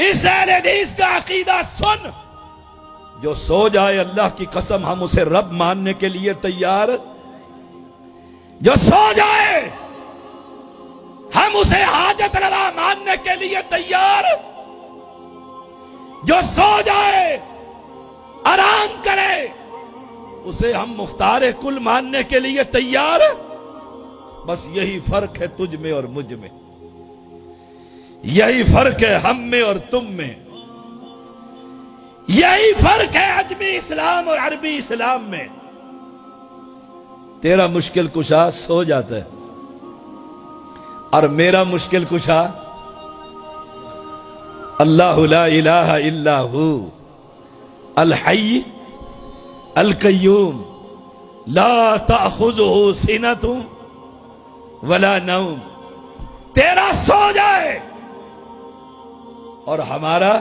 इस अहले हदीस का अकीदा सुन, जो सो जाए अल्लाह की कसम हम उसे रब मानने के लिए तैयार, जो सो जाए हम उसे हाजत रवा मानने के लिए तैयार, जो सो जाए आराम करे उसे हम मुख्तार कुल मानने के लिए तैयार। बस यही फर्क है तुझ में और मुझ में, यही फर्क है हम में और तुम में, यही फर्क है अजमी इस्लाम और अरबी इस्लाम में। तेरा मुश्किल कुशा सो जाता है और मेरा मुश्किल कुशा अल्लाहु ला इलाहा इल्ला हु अल हय्य अल कय्यूम ला ताखुज़ुहु सिनतुन वला नौम। तेरा सो जाए और हमारा,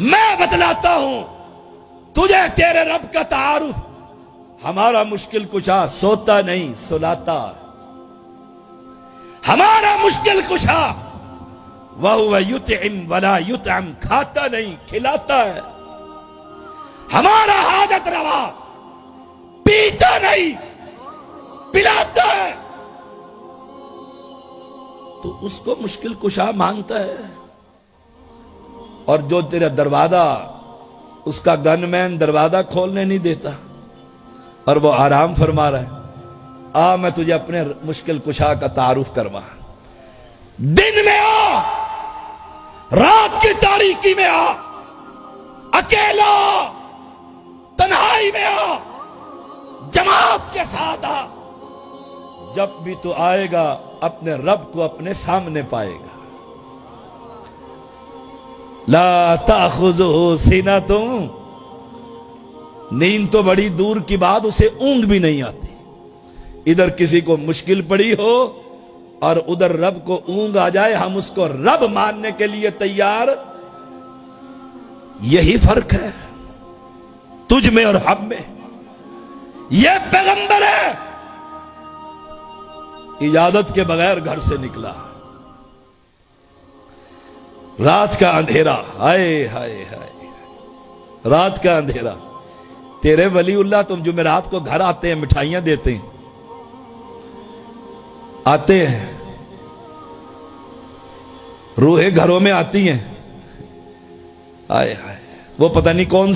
मैं बतलाता हूं तुझे तेरे रब का तारुफ। हमारा मुश्किल कुशा सोता नहीं सुलाता, हमारा मुश्किल कुशा वह युतइम वला युतअम, खाता नहीं खिलाता है। हमारा हाजत रवा पीता नहीं पिलाता है। तो उसको मुश्किल कुशा मांगता है, और जो तेरा दरवाजा, उसका गनमैन दरवाजा खोलने नहीं देता और वो आराम फरमा रहा है। आ मैं तुझे अपने मुश्किल कुशा का तारुफ करवा। दिन में आ, रात की तारीकी में आ, अकेला तन्हाई में आ, जमात के साथ आ। जब भी तू आएगा अपने रब को अपने सामने पाएगा। ला ताखुज़ुहु सिनतुन, नींद तो बड़ी दूर की बात, उसे ऊंघ भी नहीं आती। इधर किसी को मुश्किल पड़ी हो और उधर रब को ऊंघ आ जाए, हम उसको रब मानने के लिए तैयार। यही फर्क है तुझ में और हम में। यह पैगंबर है, इजाजत के बगैर घर से निकला, रात का अंधेरा, हाय हाय हाय, रात का अंधेरा। तेरे वलीउल्लाह तुम जुमेरात को घर आते हैं, मिठाइयां देते हैं, आते हैं, रूहें घरों में आती हैं, हाय हाय, वो पता नहीं कौन